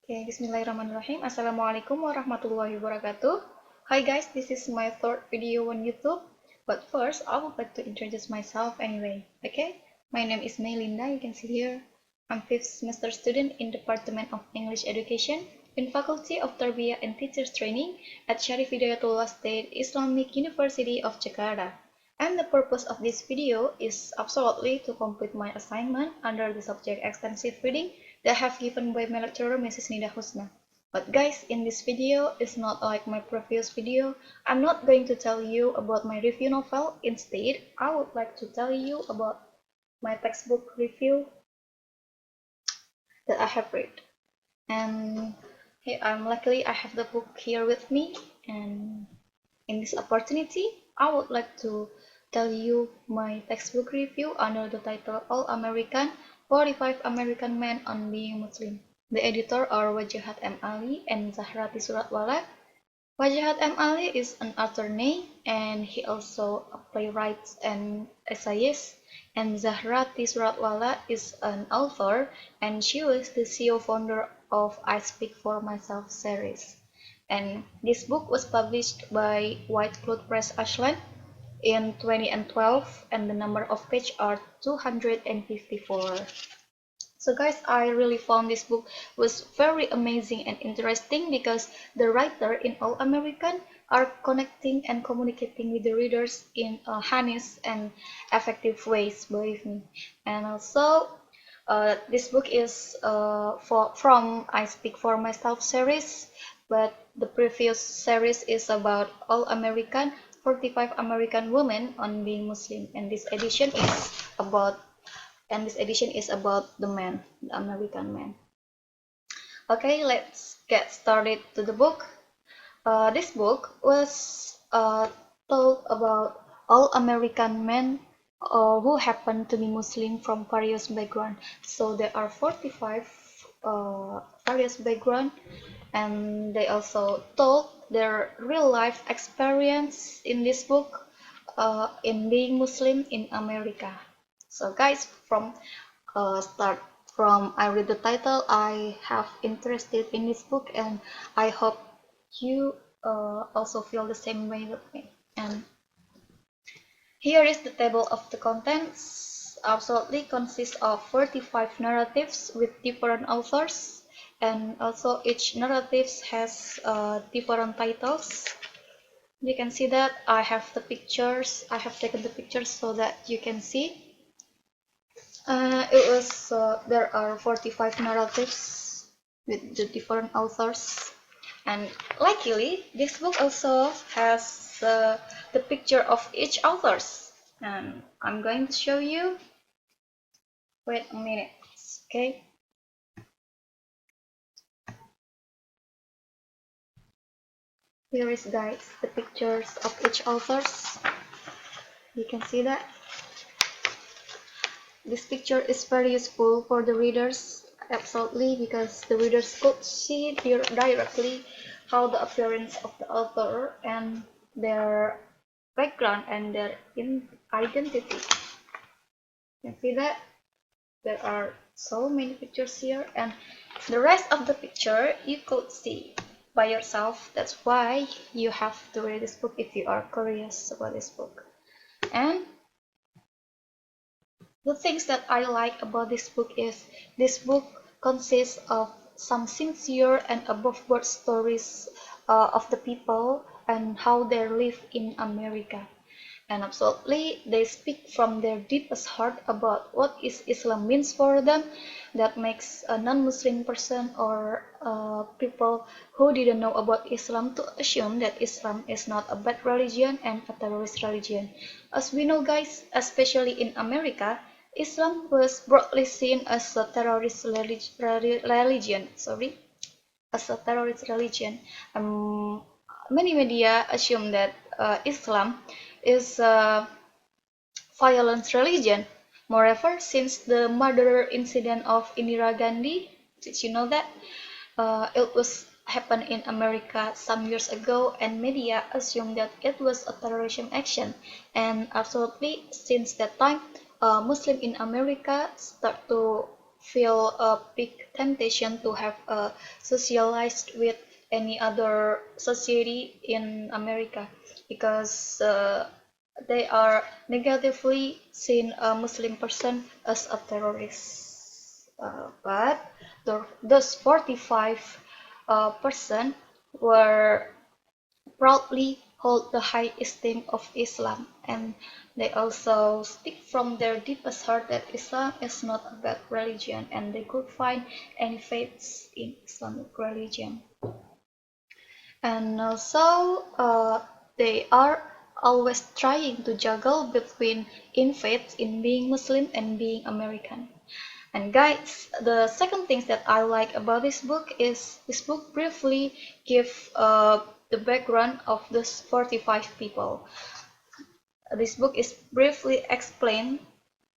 Okay, Bismillahirrahmanirrahim. Assalamualaikum warahmatullahi wabarakatuh. Hi guys, this is my third video on YouTube. But first, I would like to introduce myself anyway. Okay, my name is Meilinda. You can see here. I'm fifth semester student in Department of English Education in Faculty of Tarbiyah and Teachers Training at Syarif Hidayatullah State Islamic University of Jakarta. And the purpose of this video is absolutely to complete my assignment under the subject extensive reading that I have given by my lecturer Mrs. Nida Husna. But guys, in this video, it's not like my previous video. I'm not going to tell you about my review novel. Instead, I would like to tell you about my textbook review that I have read. And hey, luckily I have the book here with me. And in this opportunity, I would like to tell you my textbook review under the title All American 45 American Men on Being Muslim. The editor are Wajahat M. Ali and Zahrati Suratwala. Wajahat M. Ali is an attorney and he also a playwright and essayist. And Zahrati Suratwala is an author and she was the CEO founder of I Speak for Myself series. And this book was published by White Cloud Press Ashland in 2012 and the number of pages are 254. So guys, I really found this book was very amazing and interesting because the writer in All American are connecting and communicating with the readers in honest and effective ways, believe me. And also, this book is from I Speak for Myself series, but the previous series is about All American 45 American Women on Being Muslim, and this edition is about the man, the American man. Okay, let's get started to the book. This book was told about all American men who happen to be Muslim from various backgrounds. So there are 45 various backgrounds, and they also told their real life experience in this book in being Muslim in America. So guys, from start from I read the title, I have interested in this book, and I hope you also feel the same way with me. And here is the table of the contents. Absolutely consists of 45 narratives with different authors, and also each narrative has different titles. You can see that I have the pictures. I have taken the pictures so that you can see. There are 45 narratives with the different authors, and luckily this book also has the picture of each authors, and I'm going to show you. Wait a minute. Okay, here is guys the pictures of each authors. You can see that this picture is very useful for the readers, absolutely, because the readers could see directly how the appearance of the author and their background and their identity. You can see that there are so many pictures here, and the rest of the picture you could see by yourself. That's why you have to read this book if you are curious about this book. And the things that I like about this book is this book consists of some sincere and above-board stories of the people and how they live in America. And absolutely, they speak from their deepest heart about what is Islam means for them, that makes a non-Muslim person or people who didn't know about Islam to assume that Islam is not a bad religion and a terrorist religion. As we know guys, especially in America, Islam was broadly seen as a terrorist religion. As a terrorist religion. Many media assume that Islam is a violent religion. Moreover, since the murder incident of Indira Gandhi, did you know that? It was happened in America some years ago, and media assumed that it was a terrorism action. And absolutely, since that time, Muslim in America start to feel a big temptation to have socialized with any other society in America because they are negatively seen a Muslim person as a terrorist. But those 45 percent were proudly hold the high esteem of Islam, and they also speak from their deepest heart that Islam is not a bad religion, and they could find any faiths in Islamic religion. And also, they are always trying to juggle between in faith in being Muslim and being American. And guys, the second thing that I like about this book is this book briefly give the background of those 45 people. This book is briefly explain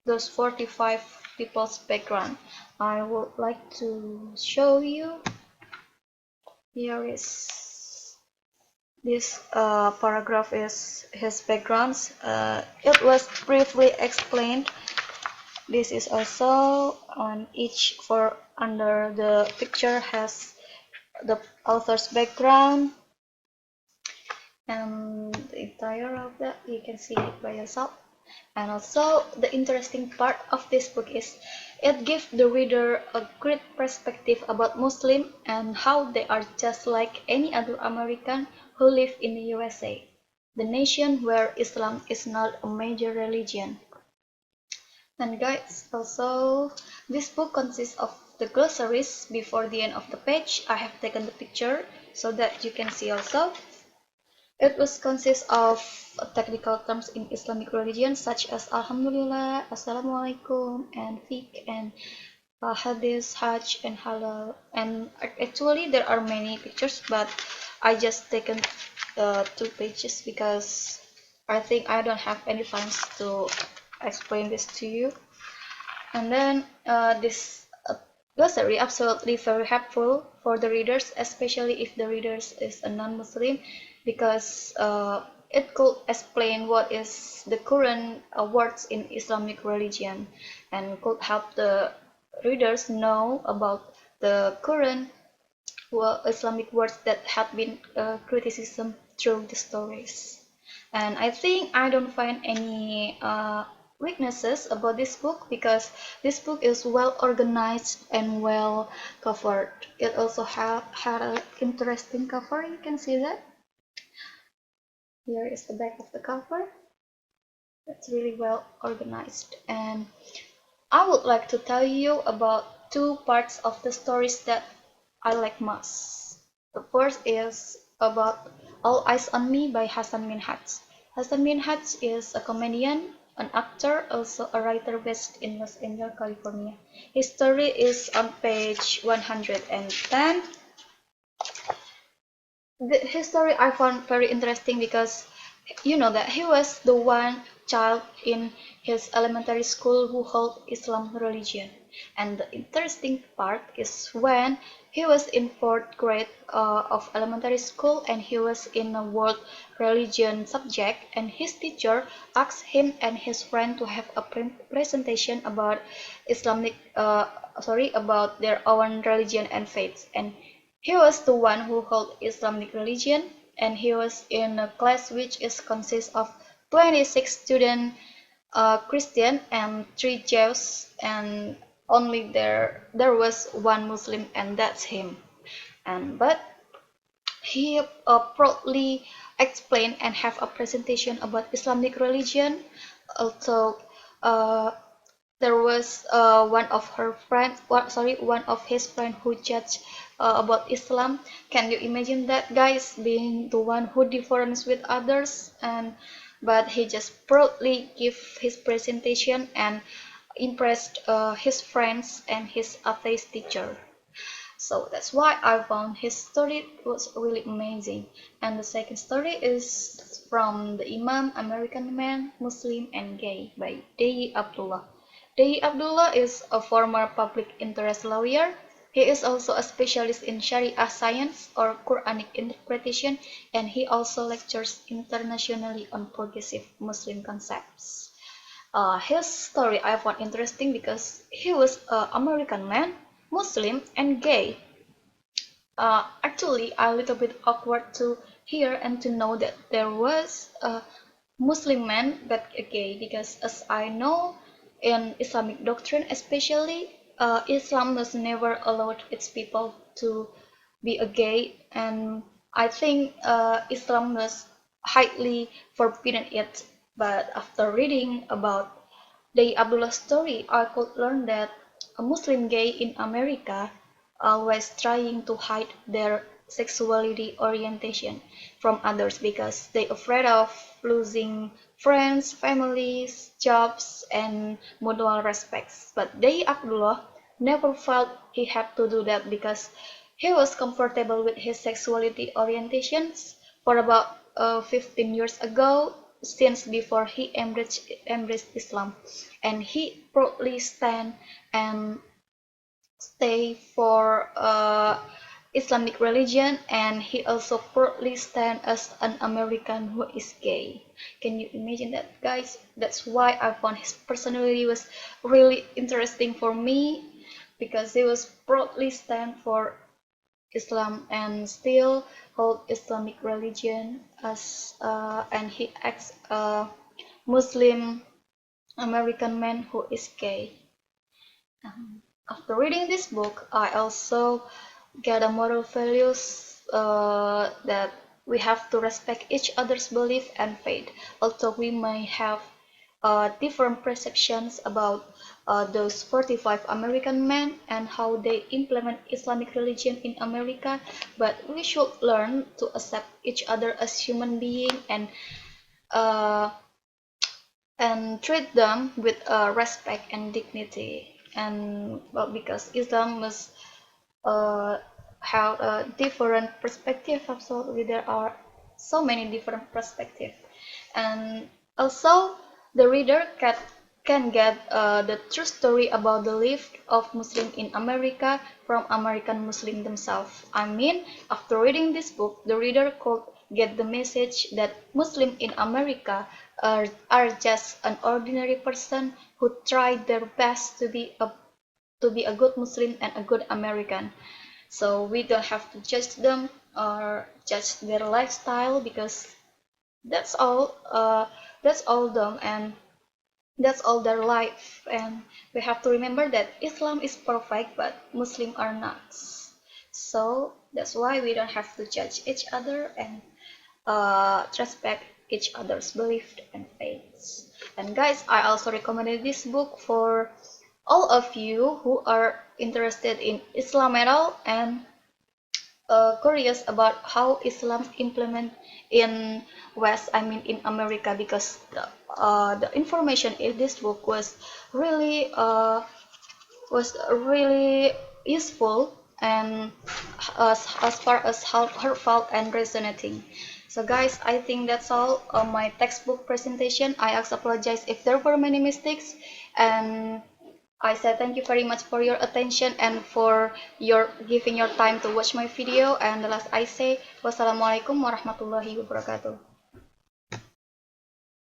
those 45 people's background. I would like to show you. Here is this paragraph is his backgrounds. It was briefly explained. This is also on each for under the picture has the author's background and the entire of that you can see it by yourself. And also the interesting part of this book is it gives the reader a great perspective about Muslim and how they are just like any other American who live in the USA, the nation where Islam is not a major religion. And guys, also this book consists of the glossaries. Before the end of the page, I have taken the picture so that you can see also. It was consists of technical terms in Islamic religion such as Alhamdulillah, Assalamualaikum, and Fiqh, and Hadith, Hajj, and Halal. And actually there are many pictures, but I just taken 2 pages because I think I don't have any time to explain this to you. And then this glossary absolutely very helpful for the readers, especially if the readers is a non-Muslim, because it could explain what is the current words in Islamic religion and could help the readers know about the current Islamic words that have been criticism through the stories. And I think I don't find any weaknesses about this book because this book is well organized and well covered. It also had an interesting cover. You can see that. Here is the back of the cover. It's really well organized. And I would like to tell you about 2 parts of the stories that I like most. The first is about All Eyes on Me by Hasan Minhaj. Hasan Minhaj is a comedian, an actor, also a writer based in Los Angeles, California. His story is on page 110. His story I found very interesting because you know that he was the one child in his elementary school who held Islam religion. And the interesting part is when he was in 4th grade of elementary school and he was in a world religion subject, and his teacher asked him and his friend to have a presentation about about their own religion and faith. And he was the one who held Islamic religion, and he was in a class which is consists of 26 students Christian and 3 Jews, and only there was one Muslim, and that's him. And but he proudly explained and have a presentation about Islamic religion. Also, uh, there was one of his friend who judged about Islam. Can you imagine that, guys, being the one who difference with others? And but he just proudly give his presentation and impressed his friends and his atheist teacher. So that's why I found his story was really amazing. And the second story is from The Imam, American Man, Muslim and Gay by Deyi Abdullah. Deyi Abdullah is a former public interest lawyer. He is also a specialist in Sharia science or Quranic interpretation, and he also lectures internationally on progressive Muslim concepts. His story I found interesting because he was an American man, Muslim, and gay. Actually, a little bit awkward to hear and to know that there was a Muslim man but a gay, because as I know, in Islamic doctrine especially, Islam was never allowed its people to be a gay, and I think Islam was highly forbidden it. But after reading about the Abdullah story, I could learn that a Muslim gay in America always trying to hide their sexuality orientation from others because they afraid of losing friends, families, jobs, and mutual respects. But they Abdullah never felt he had to do that because he was comfortable with his sexuality orientations for about 15 years ago, since before he embraced Islam, and he proudly stand and stay for Islamic religion, and he also proudly stand as an American who is gay. Can you imagine that, guys? That's why I found his personality was really interesting for me, because he was proudly stand for Islam and still hold Islamic religion as and he acts a Muslim American man who is gay. After reading this book, I also get a moral values that we have to respect each other's belief and faith, although we may have different perceptions about those 45 American men and how they implement Islamic religion in America, but we should learn to accept each other as human being uh, and treat them with respect and dignity. And well, because Islam must uh, have a different perspective, absolutely there are so many different perspectives, and also the reader can get the true story about the life of Muslim in America from American Muslim themselves. I mean, after reading this book, the reader could get the message that Muslim in America are just an ordinary person who tried their best to be a good Muslim and a good American. So we don't have to judge them or judge their lifestyle, because that's all that's all them, and that's all their life. And we have to remember that Islam is perfect but Muslim are not. So that's why we don't have to judge each other and respect each other's belief and faiths. And guys, I also recommended this book for all of you who are interested in Islam at all and curious about how Islam implement in West, I mean in America, because the information in this book was really useful and as far as heartfelt and resonating. So guys, I think that's all on my textbook presentation. I apologize if there were many mistakes, and I said thank you very much for your attention and for your giving your time to watch my video. And the last I say, wassalamualaikum warahmatullahi wabarakatuh.